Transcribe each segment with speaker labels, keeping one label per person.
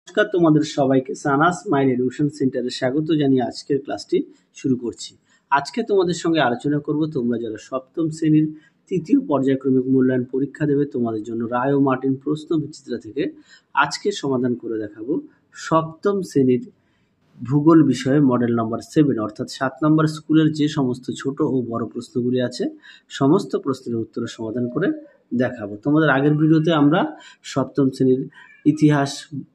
Speaker 1: নমস্কার, তোমাদের সবাইকে সানাস মাইন্ড এডুকেশন সেন্টারে স্বাগত জানিয়ে আজকের ক্লাসটি শুরু করছি। আজকে তোমাদের সঙ্গে আলোচনা করব তোমরা যারা সপ্তম শ্রেণীর তৃতীয় পর্যায়ক্রমিক মূল্যায়ন পরীক্ষা দেবে তোমাদের জন্য রায় ও মার্টিন প্রশ্ন বিচিত্রা থেকে আজকে সমাধান করে দেখাবো সপ্তম শ্রেণীর ভূগোল বিষয়ে মডেল নাম্বার 7 অর্থাৎ 7 নম্বর স্কুলের যে সমস্ত ছোট ও বড় প্রশ্নগুলি আছে সমস্ত প্রশ্নের উত্তরের সমাধান করে দেখাবো। তোমাদের আগের ভিডিওতে আমরা সপ্তম শ্রেণীর ইতিহাস,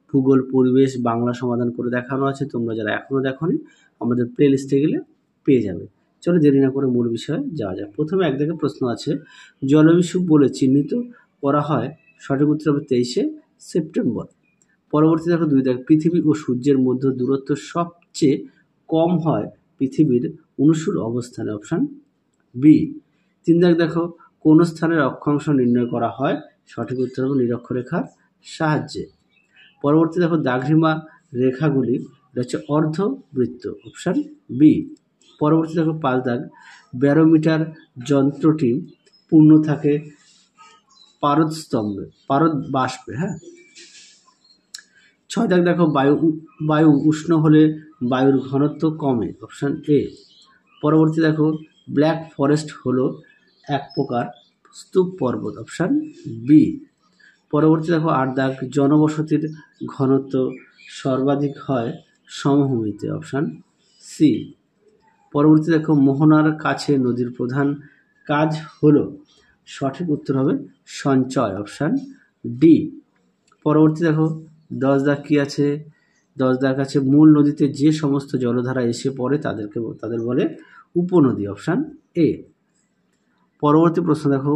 Speaker 1: ভূগোল, পরিবেশ, বাংলা সমাধান করে দেখানো আছে। তোমরা যারা এখনো দেখোনি আমাদের প্লে লিস্টে গেলে পেয়ে যাবে। চলো দেরি না করে মূল বিষয়ে যাওয়া যাক। প্রথমে এক দিকে প্রশ্ন আছে, জলবিষুব বলে চিহ্নিত করা হয়, সঠিক উত্তর হবে 23শে সেপ্টেম্বর। পরবর্তী দেখো 2 দেখ, পৃথিবী ও সূর্যের মধ্যে দূরত্ব সবচেয়ে কম হয় পৃথিবীর অনুসুর অবস্থানে, অপশান বি। 3 দেখ, দেখো কোন স্থানের অক্ষাংশ নির্ণয় করা হয়, সঠিক উত্তর হবে নিরক্ষরেখার সাহায্যে। পরবর্তী দেখো দাঘিমা রেখাগুলি হচ্ছে অর্ধবৃত্ত, অপশান বি। পরবর্তী দেখো 5 দাগ, ব্যারোমিটার যন্ত্রটি পূর্ণ থাকে পারদ বাষ্পে। 6 দাগ দেখো বায়ু উষ্ণ হলে বায়ুর ঘনত্ব কমে, অপশান এ। পরবর্তী দেখো ব্ল্যাক ফরেস্ট হলো এক প্রকার স্তূপ পর্বত, অপশান বি। পরবর্তী দেখো 8 দাগ, জনবসতির ঘনত্ব সর্বাধিক হয় সমভূমিতে, অপশান সি। পরবর্তী দেখো মোহনার কাছে নদীর প্রধান কাজ হলো, সঠিক উত্তর হবে সঞ্চয়, অপশান ডি। পরবর্তী দেখো 10 দাগ কি আছে, 10 দাগ আছে মূল নদীতে যে সমস্ত জলধারা এসে পড়ে তাদের বলে উপনদী, অপশান এ। পরবর্তী প্রশ্ন দেখো,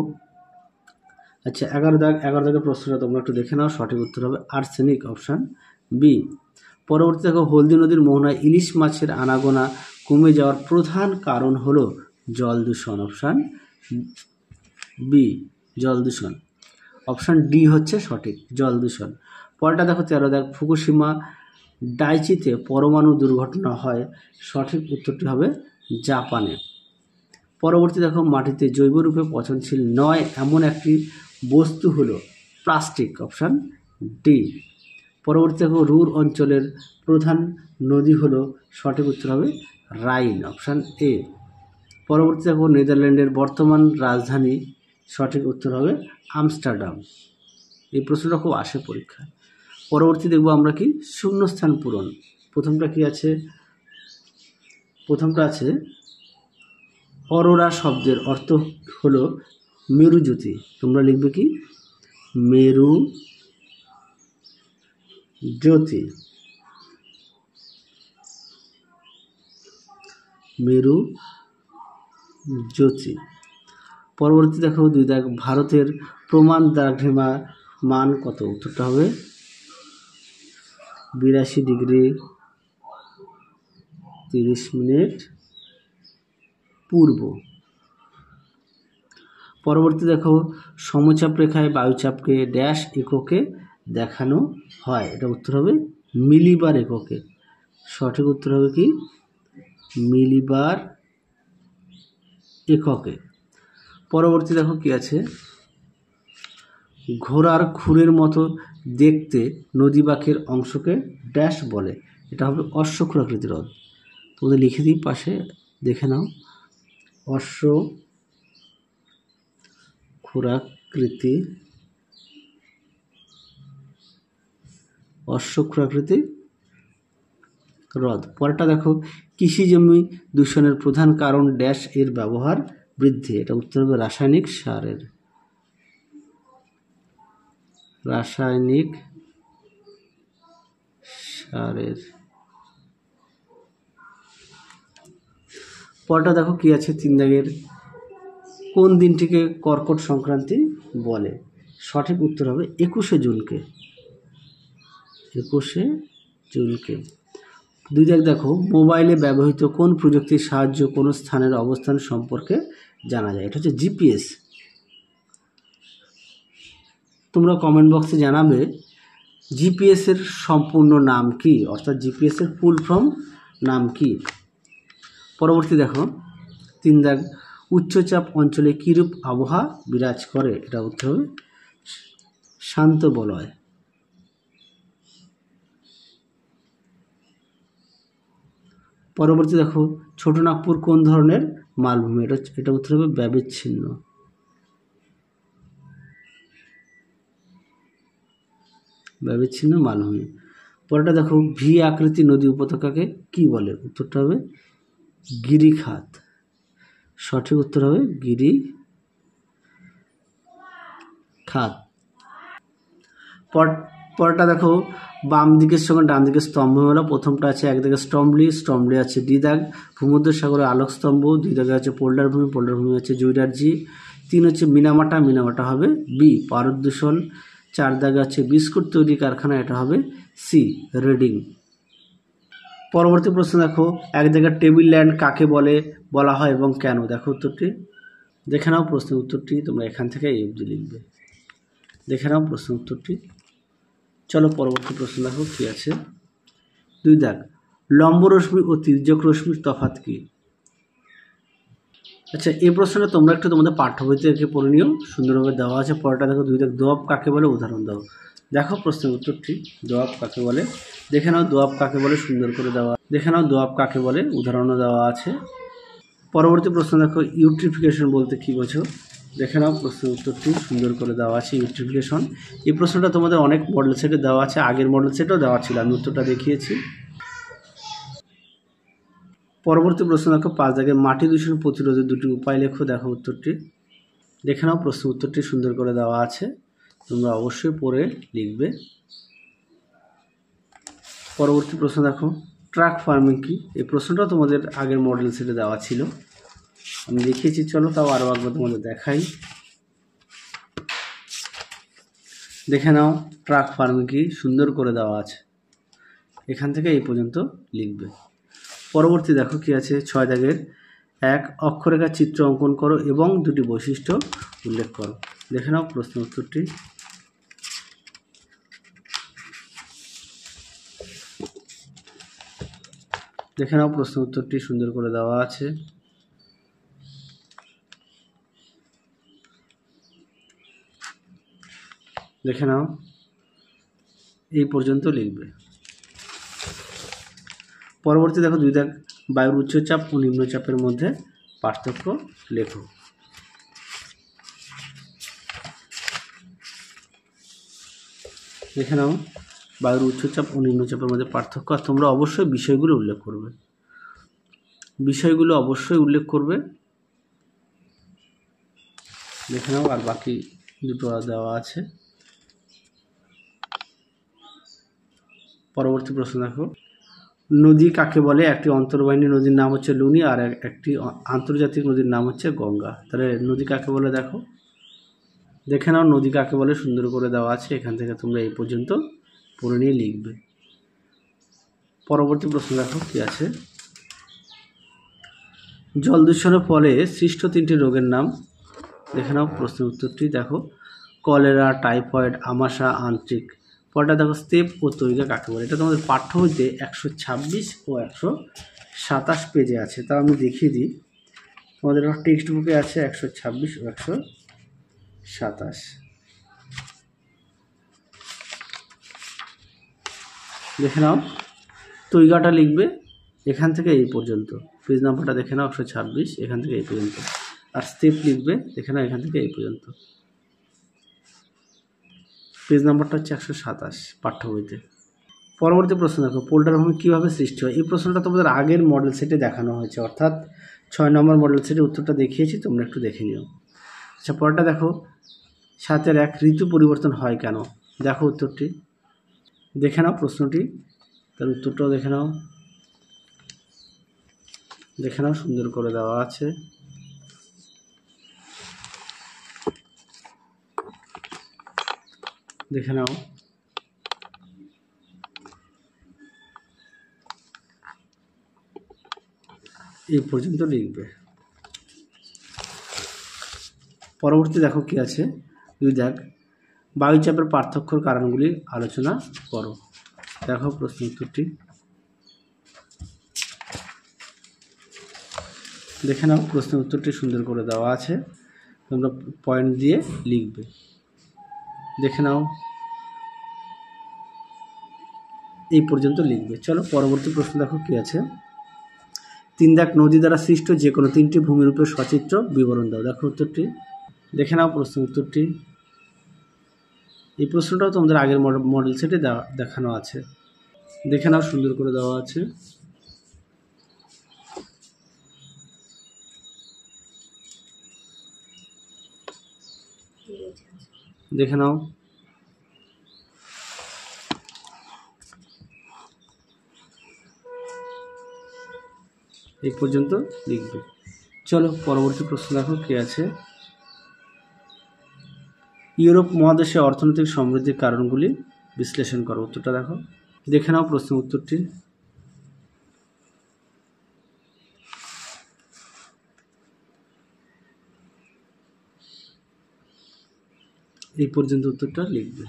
Speaker 1: আচ্ছা 11 দাগের প্রশ্নটা তোমরা একটু দেখে নাও, সঠিক উত্তর হবে আর্সেনিক, অপশান বি। পরবর্তী দেখো হলদি নদীর মোহনায় ইলিশ মাছের আনাগোনা কমে যাওয়ার প্রধান কারণ হলো জল দূষণ, অপশান বি, জল দূষণ। অপশান ডি হচ্ছে সঠিক, জল দূষণ। পরেরটা দেখো 13 দাগ, ফুকুশিমা ডাইচিতে পরমাণু দুর্ঘটনা হয়, সঠিক উত্তরটি হবে জাপানে। পরবর্তী দেখো মাটিতে জৈবরূপে পচনশীল নয় এমন একটি বস্তু হলো প্লাস্টিক, অপশান ডি। পরবর্তী দেখো রুর অঞ্চলের প্রধান নদী হলো, সঠিক উত্তর হবে রাইন, অপশান এ। পরবর্তী দেখো নেদারল্যান্ডের বর্তমান রাজধানী, সঠিক উত্তর হবে আমস্টারডাম। এই প্রশ্নটা খুব আসে পরীক্ষায়। পরবর্তী দেখবো আমরা কি শূন্যস্থান পূরণ। প্রথমটা কি আছে, প্রথমটা আছে অরোরা শব্দের অর্থ হলো মেরুজ্যোতি। তোমরা লিখবে কি মেরু জ্যোতি, মেরু জ্যোতি। পরবর্তী দেখো 2 দাগ, ভারতের প্রমাণ দ্রাঘিমা মান কত, উত্তরটা হবে 82 ডিগ্রি 30 মিনিট পূর্ব। পরবর্তী দেখো সমচাপ রেখায় বায়ুচাপকে ড্যাশ এককে দেখানো হয়, এটা উত্তর হবে মিলিবার এককে, সঠিক উত্তর হবে কি মিলিবার এককে। পরবর্তী দেখো কি আছে, ঘোড়ার খুরের মতো দেখতে নদীবাঁকের অংশকে ড্যাশ বলে, এটা হবে অশ্বক্ষুরাকৃতি হ্রদ। তোমাদের লিখে দিই পাশে, দেখে নাও, অশ্বক্ষুরাকৃতি হ্রদ। পরেরটা দেখো কৃষি জমি দূষণের প্রধান কারণ ড্যাশ এর ব্যবহার বৃদ্ধি, এটা উত্তর হবে রাসায়নিক সারের, পরেরটা দেখো কি আছে 3 দাগের, কোন দিনটিকে কর্কট সংক্রান্তি বলে, সঠিক উত্তর হবে 21শে জুনকে, 21শে জুনকে। 2 দাগ দেখো মোবাইলে ব্যবহৃত কোন প্রযুক্তির সাহায্যে কোনো স্থানের অবস্থান সম্পর্কে জানা যায়, এটা হচ্ছে জিপিএস। তোমরা কমেন্ট বক্সে জানাবে জিপিএস এর সম্পূর্ণ নাম কি, অর্থাৎ জিপিএস এর ফুল ফর্ম নাম কি। পরবর্তী দেখো 3 দাগ, উচ্চচাপ অঞ্চলে কিরূপ আবহাওয়া বিরাজ করে, এটা উত্তর হবে শান্ত বলয়। পরবর্তী দেখো ছোটনাগপুর কোন ধরনের মালভূমি? এটা উত্তর হবে ব্যবিচ্ছিন্ন। ব্যবিচ্ছিন্ন মালভূমি। পরেরটা দেখো ভি আকৃতি নদী উপত্যকাকে কি বলে? উত্তরটা হবে গিরিখাত। সঠিক উত্তর হবে গিরিখাত। পরেরটা দেখো বাম দিকের সঙ্গে ডান দিকের স্তম্ভমেলা। প্রথমটা আছে একদিকে স্টম্বলি আছে ডি দাগ, ভূমধ্যসাগরের আলোক স্তম্ভ, 2 দাগে আছে পোল্ডার ভূমি আছে জুইডার-জি, 3 হচ্ছে মিনামাটা হবে বি পারদ দূষণ, 4 দাগে আছে বিস্কুট তৈরি কারখানা, এটা হবে সি রিডিং। পরবর্তী প্রশ্ন দেখো এক জায়গার টেবিল ল্যান্ড কাকে বলা হয় এবং কেন? দেখো উত্তরটি দেখে নাও। প্রশ্নের উত্তরটি তোমরা এখান থেকে এই অবধি লিখবে। দেখে নাও প্রশ্নের উত্তরটি। চলো পরবর্তী প্রশ্ন দেখো কি আছে। 2 দাগ লম্ব রশ্মি ও তির্যক রশ্মির তফাৎ কি? আচ্ছা, এই প্রশ্নটা তোমরা একটু তোমাদের পাঠ্য বই থেকে পড়ে নিও, সুন্দরভাবে দেওয়া আছে। পরেরটা দেখো 2 দাগ দোয়াব কাকে বলে? উদাহরণ দাও। দেখো প্রশ্নের উত্তরটি দোয়াব কাকে বলে। দেখে নাও দোয়াব কাকে বলে, সুন্দর করে দেওয়া। দেখে নাও দোয়াব কাকে বলে, উদাহরণও দেওয়া আছে। পরবর্তী প্রশ্ন দেখো ইউট্রিফিকেশন বলতে কি বোঝো? দেখে নাও প্রশ্নের উত্তরটি সুন্দর করে দেওয়া আছে ইউট্রিফিকেশন। এই প্রশ্নটা তোমাদের অনেক মডেল সেটে দেওয়া আছে, আগের মডেল সেটেও দেওয়া ছিল, আমি উত্তরটা দেখিয়েছি। পরবর্তী প্রশ্ন দেখো 5 দাগে মাটি দূষণ প্রতিরোধের 2টি উপায় লেখো। দেখো উত্তরটি। দেখে নাও প্রশ্নের উত্তরটি সুন্দর করে দেওয়া আছে, তোমরা অবশ্যই পড়ে লিখবে। পরবর্তী প্রশ্ন দেখো ট্রাক ফার্মিং কি? এই প্রশ্নটা তোমাদের আগের মডেল সেটে দেওয়া ছিল, আমি দেখিয়েছি। চলো তাও আরও একবার তোমাদের দেখাই। দেখে নাও ট্রাক ফার্মিং কি, সুন্দর করে দেওয়া আছে, এখান থেকে এই পর্যন্ত লিখবে। পরবর্তী দেখো কি আছে 6 দাগের 1 অক্ষরেখার চিত্র অঙ্কন করো এবং 2টি বৈশিষ্ট্য উল্লেখ করো। দেখে নাও প্রশ্ন উত্তরটি। দেখে নাও প্রশ্ন উত্তরটি সুন্দর করে দেওয়া আছে। দেখে নাও এই পর্যন্ত লিখবে। পরবর্তী দেখো 2 দাগ বায়ুর উচ্চচাপ ও নিম্নচাপের মধ্যে পার্থক্য লেখো। দেখে নাও বায়ুর উচ্চচাপ ও নিম্নচাপের মধ্যে পার্থক্য। আর তোমরা অবশ্যই বিষয়গুলো উল্লেখ করবে, বিষয়গুলো অবশ্যই উল্লেখ করবে। দেখে নাও আর বাকি দুটো দেওয়া আছে। পরবর্তী প্রশ্ন দেখো নদী কাকে বলে? একটি অন্তর্বাহিনী নদীর নাম হচ্ছে লুনি, আর একটি আন্তর্জাতিক নদীর নাম হচ্ছে গঙ্গা। তাহলে নদী কাকে বলে দেখো। দেখে নাও নদী কাকে বলে, সুন্দর করে দেওয়া আছে, এখান থেকে তোমরা এই পর্যন্ত পড়ে নিয়ে লিখবে। পরবর্তী প্রশ্ন দেখো কি আছে। জল দূষণের ফলে সৃষ্ট 3টি রোগের নাম। দেখে নাও প্রশ্নের উত্তরটি। দেখো কলেরা, টাইফয়েড, আমাশা, আন্ত্রিক। পরটা দেখো স্টেপ ও তৈগা কাকে বলে? এটা তোমাদের পাঠ্য বইতে 126 ও 127 পেজে আছে, তা আমি দেখিয়ে দিই। তোমাদের টেক্সট বুকে আছে 126 ও 127। দেখে নাও তৈগাটা লিখবে এখান থেকে এই পর্যন্ত, পেজ নাম্বারটা দেখে নাও 126, এখান থেকে এই পর্যন্ত। আর স্টেপ লিখবে দেখে নাও এখান থেকে এই পর্যন্ত, পেজ নাম্বারটা হচ্ছে 127 পাঠ্য বইতে। পরবর্তী প্রশ্ন দেখো পোল্ডার ভূমি কীভাবে সৃষ্টি হয়? এই প্রশ্নটা তোমাদের আগের মডেল সেটে দেখানো হয়েছে, অর্থাৎ 6 নম্বর মডেল সেটে উত্তরটা দেখিয়েছি, তোমরা একটু দেখে নিও। আচ্ছা পরটা দেখো 7-এর 1 ঋতু পরিবর্তন হয় কেন? দেখো উত্তরটি। দেখে নাও প্রশ্নটি, তার উত্তরটাও দেখে নাও। দেখে নাও সুন্দর করে দেওয়া আছে। দেখে নাও এই পর্যন্ত লিখবে। পরবর্তী দেখো কি আছে 2 দাগ বায়ুচাপের পার্থক্যর কারণগুলি আলোচনা করো। দেখো প্রশ্ন উত্তরটি। দেখে নাও প্রশ্নের উত্তরটি সুন্দর করে দেওয়া আছে, তোমরা পয়েন্ট দিয়ে লিখবে। দেখে নাও এই পর্যন্ত লিখবে। চলো পরবর্তী প্রশ্ন দেখো কি আছে। 3 দাগ নদী দ্বারা সৃষ্ট যে কোনো 3টি ভূমিরূপের সচিত্র বিবরণ দাও। দেখো উত্তরটি, দেখে নাও প্রশ্ন উত্তরটি। এই প্রশ্নটাও তোমাদের আগের মডেল সেটে দেখানো আছে, দেখে নাও, সুন্দর করে দেওয়া আছে। দেখে নাও। এই পর্যন্ত লিখবে। চলো পরবর্তী প্রশ্ন দেখো কি আছে। ইউরোপ মহাদেশে অর্থনৈতিক সমৃদ্ধির কারণগুলি বিশ্লেষণ করো। উত্তরটা দেখো, দেখে নাও প্রশ্ন উত্তরটি। এই পর্যন্ত উত্তরটা লিখবে।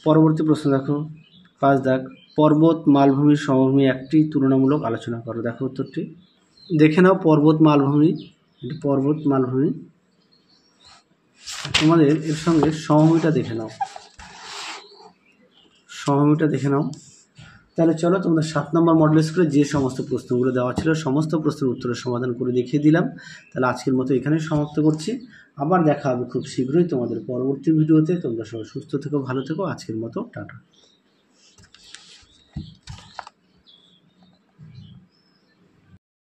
Speaker 1: পরবর্তী প্রশ্ন দেখো 5 দাগ, পর্বত মালভূমির সমভূমি একটি তুলনামূলক আলোচনা করো। দেখো উত্তরটি, দেখে নাও পর্বত মালভূমি, পর্বত মালভূমি, তোমাদের এর সঙ্গে সমভূমিটা দেখে নাও, সমভূমিটা দেখে নাও। তাহলে চলো তোমাদের 7 নম্বর মডেল স্কুলে যে সমস্ত প্রশ্নগুলো দেওয়া ছিল সমস্ত প্রশ্নের উত্তরের সমাধান করে দেখিয়ে দিলাম। তাহলে আজকের মতো এখানেই সমাপ্ত করছি। আবার দেখা হবে খুব শীঘ্রই তোমাদের পরবর্তী ভিডিওতে। তোমরা সবাই সুস্থ থেকো, ভালো থেকো। আজকের মতো টাটা।